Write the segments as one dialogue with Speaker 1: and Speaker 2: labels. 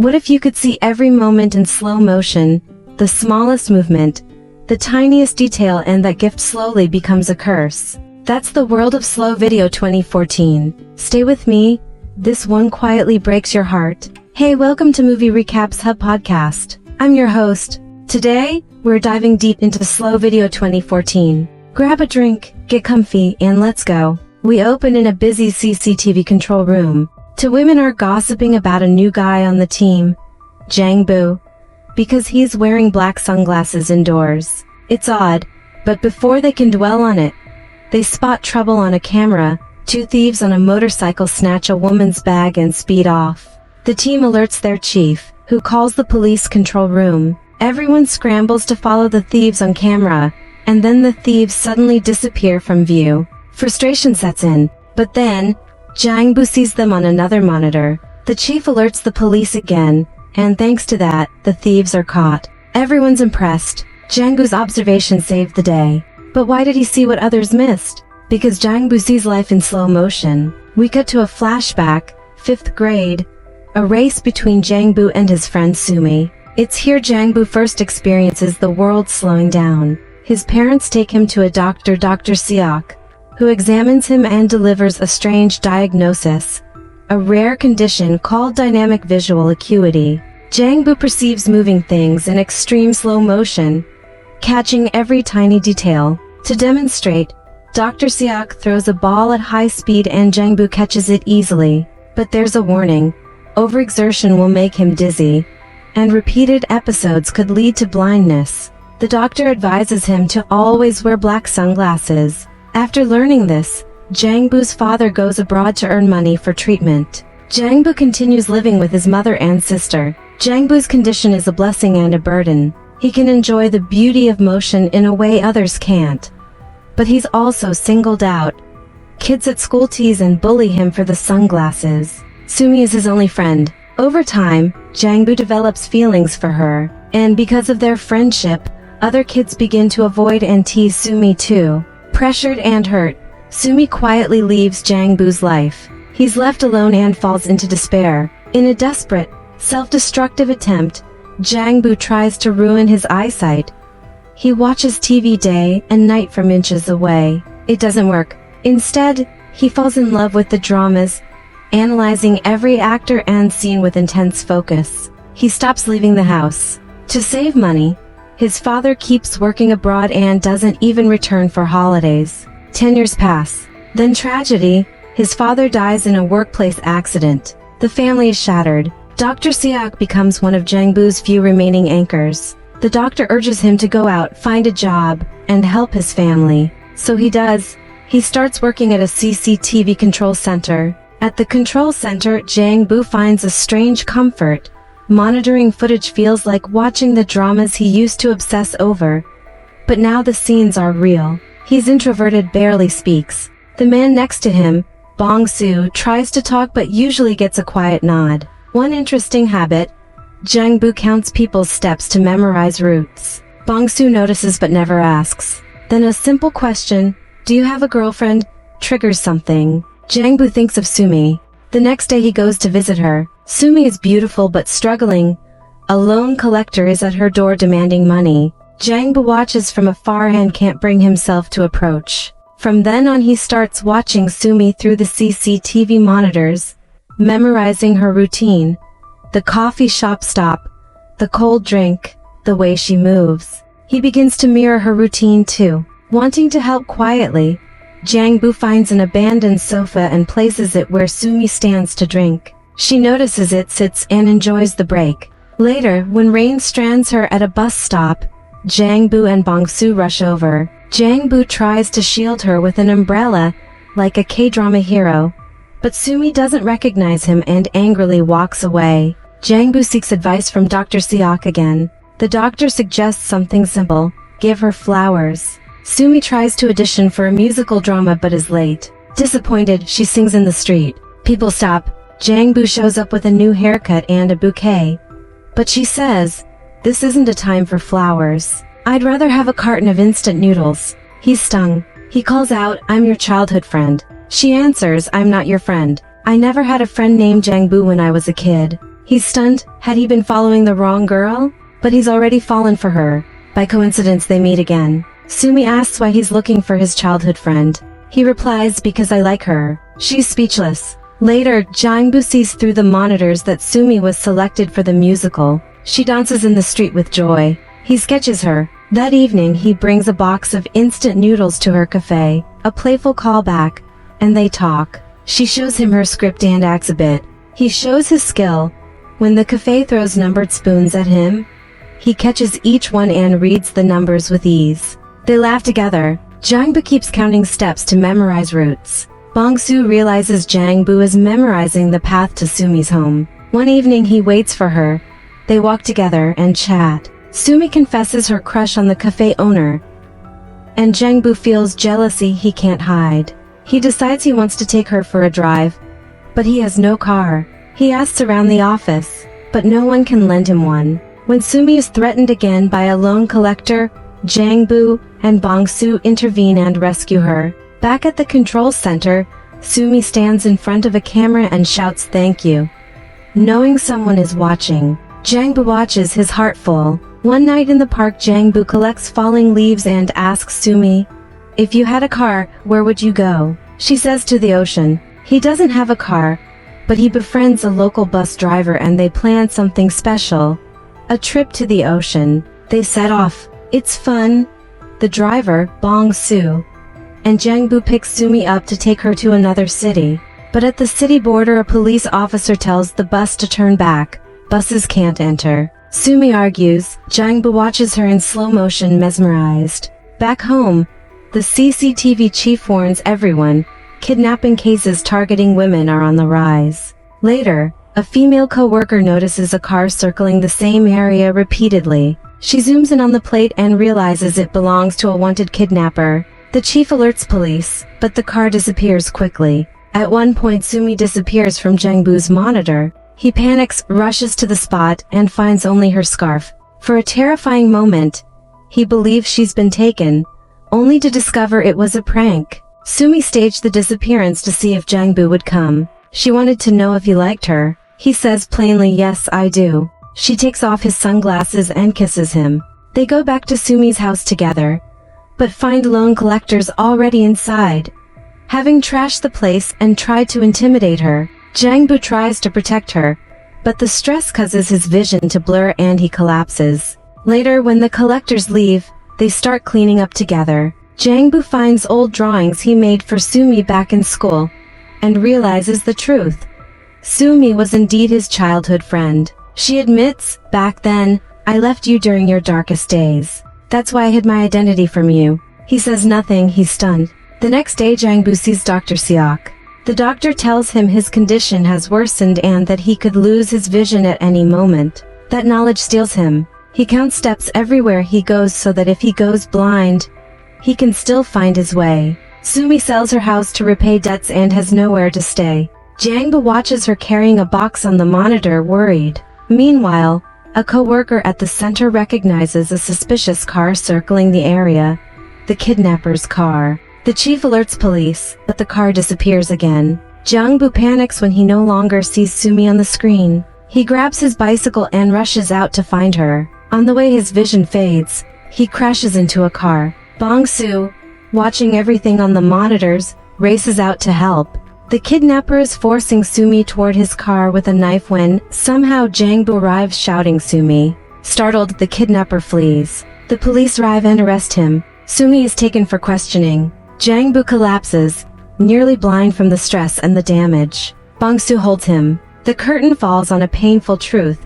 Speaker 1: What if you could see every moment in slow motion, the smallest movement, the tiniest detail, and that gift slowly becomes a curse? That's the world of slow video 2014. Stay with me, this one quietly breaks your heart. Hey, welcome to Movie Recaps Hub Podcast. I'm your host. Today, we're diving deep into slow video 2014. Grab a drink, get comfy, and let's go. We open in a busy CCTV control room. Two women are gossiping about a new guy on the team, Jang Buu, because he's wearing black sunglasses indoors. It's odd, but before they can dwell on it, they spot trouble on a camera. Two thieves on a motorcycle snatch a woman's bag and speed off. The team alerts their chief, who calls the police control room. Everyone scrambles to follow the thieves on camera, and then the thieves suddenly disappear from view. Frustration sets in, but then, Jang Buu sees them on another monitor. The chief alerts the police again, and thanks to that, the thieves are caught. Everyone's impressed. Jang Buu's observation saved the day. But why did he see what others missed? Because Jang Buu sees life in slow motion. We cut to a flashback, 5th grade, a race between Jang Buu and his friend Sumi. It's here Jang Buu first experiences the world slowing down. His parents take him to a doctor, Dr. Seok, who examines him and delivers a strange diagnosis, a rare condition called dynamic visual acuity. Jang Buu perceives moving things in extreme slow motion, catching every tiny detail. To demonstrate, Dr. Seok throws a ball at high speed and Jang Buu catches it easily. But there's a warning: overexertion will make him dizzy, and repeated episodes could lead to blindness. The doctor advises him to always wear black sunglasses. After learning this, Jang Buu's father goes abroad to earn money for treatment. Jang Buu continues living with his mother and sister. Jang Buu's condition is a blessing and a burden. He can enjoy the beauty of motion in a way others can't. But he's also singled out. Kids at school tease and bully him for the sunglasses. Sumi is his only friend. Over time, Jang Buu develops feelings for her, and because of their friendship, other kids begin to avoid and tease Sumi too. Pressured and hurt, Sumi quietly leaves Jang Buu's life. He's left alone and falls into despair. In a desperate, self-destructive attempt, Jang Buu tries to ruin his eyesight. He watches TV day and night from inches away. It doesn't work. Instead, he falls in love with the dramas, analyzing every actor and scene with intense focus. He stops leaving the house. To save money, his father keeps working abroad and doesn't even return for holidays. 10 years pass. Then tragedy, his father dies in a workplace accident. The family is shattered. Dr. Seok becomes one of Jang Buu's few remaining anchors. The doctor urges him to go out, find a job, and help his family. So he does. He starts working at a CCTV control center. At the control center, Jang Buu finds a strange comfort. Monitoring footage feels like watching the dramas he used to obsess over. But now the scenes are real. He's introverted, barely speaks. The man next to him, Bong-soo, tries to talk but usually gets a quiet nod. One interesting habit: Jang Buu counts people's steps to memorize routes. Bong-soo notices but never asks. Then a simple question, "Do you have a girlfriend?" triggers something. Jang Buu thinks of Sumi. The next day he goes to visit her. Sumi is beautiful but struggling. A loan collector is at her door demanding money. Jang Buu watches from afar and can't bring himself to approach. From then on he starts watching Sumi through the CCTV monitors, memorizing her routine. The coffee shop stop, the cold drink, the way she moves. He begins to mirror her routine too. Wanting to help quietly, Jang Buu finds an abandoned sofa and places it where Sumi stands to drink. She notices it, sits, and enjoys the break. Later, when rain strands her at a bus stop, Jang Buu and Bong-soo rush over. Jang Buu tries to shield her with an umbrella, like a K-drama hero. But Sumi doesn't recognize him and angrily walks away. Jang Buu seeks advice from Dr. Seok again. The doctor suggests something simple: give her flowers. Sumi tries to audition for a musical drama but is late. Disappointed, she sings in the street. People stop. Jang Buu shows up with a new haircut and a bouquet. But she says, "This isn't a time for flowers. I'd rather have a carton of instant noodles." He's stung. He calls out, "I'm your childhood friend." She answers, "I'm not your friend. I never had a friend named Jang Buu when I was a kid." He's stunned. Had he been following the wrong girl? But he's already fallen for her. By coincidence they meet again. Sumi asks why he's looking for his childhood friend. He replies, because I like her. She's speechless. Later, Jang Buu sees through the monitors that Sumi was selected for the musical. She dances in the street with joy. He sketches her. That evening he brings a box of instant noodles to her cafe, a playful callback, and they talk. She shows him her script and acts a bit. He shows his skill. When the cafe throws numbered spoons at him, he catches each one and reads the numbers with ease. They laugh together. Jang Buu keeps counting steps to memorize routes. Bong-soo realizes Jang Buu is memorizing the path to Sumi's home. One evening he waits for her. They walk together and chat. Sumi confesses her crush on the cafe owner, and Jang Buu feels jealousy he can't hide. He decides he wants to take her for a drive, but he has no car. He asks around the office, but no one can lend him one. When Sumi is threatened again by a loan collector, Jang Buu and Bong-soo intervene and rescue her. Back at the control center, Sumi stands in front of a camera and shouts thank you. Knowing someone is watching, Jang Buu watches, his heart full. One night in the park, Jang Buu collects falling leaves and asks Sumi, if you had a car, where would you go? She says to the ocean. He doesn't have a car, but he befriends a local bus driver and they plan something special. A trip to the ocean. They set off. It's fun. The driver, Bong-soo, and Jang Buu picks Sumi up to take her to another city. But at the city border, a police officer tells the bus to turn back. Buses can't enter. Sumi argues. Jang Buu watches her in slow motion, mesmerized. Back home, the CCTV chief warns everyone, kidnapping cases targeting women are on the rise. Later, a female co-worker notices a car circling the same area repeatedly. She zooms in on the plate and realizes it belongs to a wanted kidnapper. The chief alerts police, but the car disappears quickly. At one point, Sumi disappears from Jang Buu's monitor. He panics, rushes to the spot, and finds only her scarf. For a terrifying moment, he believes she's been taken, only to discover it was a prank. Sumi staged the disappearance to see if Jang Buu would come. She wanted to know if he liked her. He says plainly, yes, I do. She takes off his sunglasses and kisses him. They go back to Sumi's house together, but find loan collectors already inside. Having trashed the place and tried to intimidate her, Jang Buu tries to protect her, but the stress causes his vision to blur and he collapses. Later, when the collectors leave, they start cleaning up together. Jang Buu finds old drawings he made for Sumi back in school, and realizes the truth. Sumi was indeed his childhood friend. She admits, back then, I left you during your darkest days. That's why I hid my identity from you. He says nothing, he's stunned. The next day, Jang Buu sees Dr. Seok. The doctor tells him his condition has worsened and that he could lose his vision at any moment. That knowledge steals him. He counts steps everywhere he goes so that if he goes blind, he can still find his way. Sumi sells her house to repay debts and has nowhere to stay. Jang Buu watches her carrying a box on the monitor, worried. Meanwhile, a co-worker at the center recognizes a suspicious car circling the area. The kidnapper's car. The chief alerts police, but the car disappears again. Jang Buu panics when he no longer sees Sumi on the screen. He grabs his bicycle and rushes out to find her. On the way, his vision fades. He crashes into a car. Bong-soo, watching everything on the monitors, races out to help. The kidnapper is forcing Sumi toward his car with a knife when, somehow, Jang Buu arrives shouting Sumi. Startled, the kidnapper flees. The police arrive and arrest him. Sumi is taken for questioning. Jang Buu collapses, nearly blind from the stress and the damage. Bong-soo holds him. The curtain falls on a painful truth.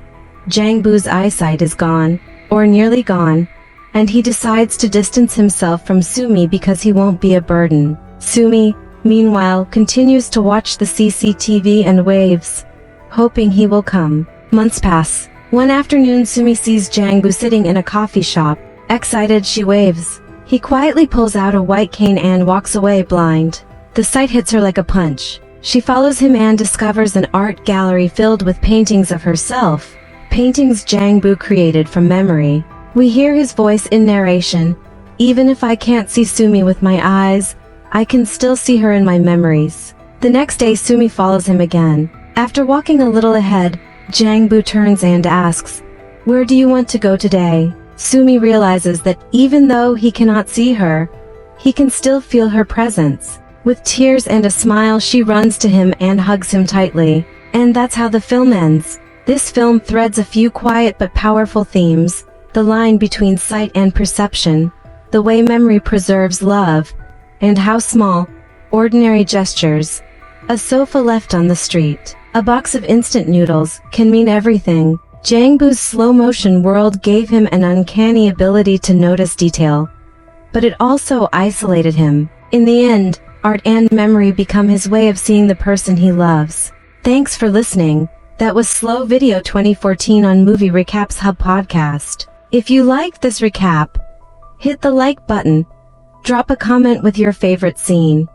Speaker 1: Jang Buu's eyesight is gone, or nearly gone, and he decides to distance himself from Sumi because he won't be a burden. Sumi, meanwhile, continues to watch the CCTV and waves, hoping he will come. Months pass. One afternoon, Sumi sees Jang Buu sitting in a coffee shop. Excited, she waves. He quietly pulls out a white cane and walks away blind. The sight hits her like a punch. She follows him and discovers an art gallery filled with paintings of herself. Paintings Jang Buu created from memory. We hear his voice in narration. Even if I can't see Sumi with my eyes, I can still see her in my memories. The next day, Sumi follows him again. After walking a little ahead, Jang Buu turns and asks, "Where do you want to go today?" Sumi realizes that even though he cannot see her, he can still feel her presence. With tears and a smile, she runs to him and hugs him tightly. And that's how the film ends. This film threads a few quiet but powerful themes: the line between sight and perception, the way memory preserves love, and how small, ordinary gestures, a sofa left on the street, a box of instant noodles, can mean everything. Jang Buu's slow-motion world gave him an uncanny ability to notice detail, but it also isolated him. In the end, art and memory become his way of seeing the person he loves. Thanks for listening. That was Slow Video 2014 on Movie Recaps Hub Podcast. If you liked this recap, hit the like button, drop a comment with your favorite scene,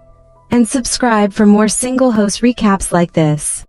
Speaker 1: and subscribe for more single-host recaps like this.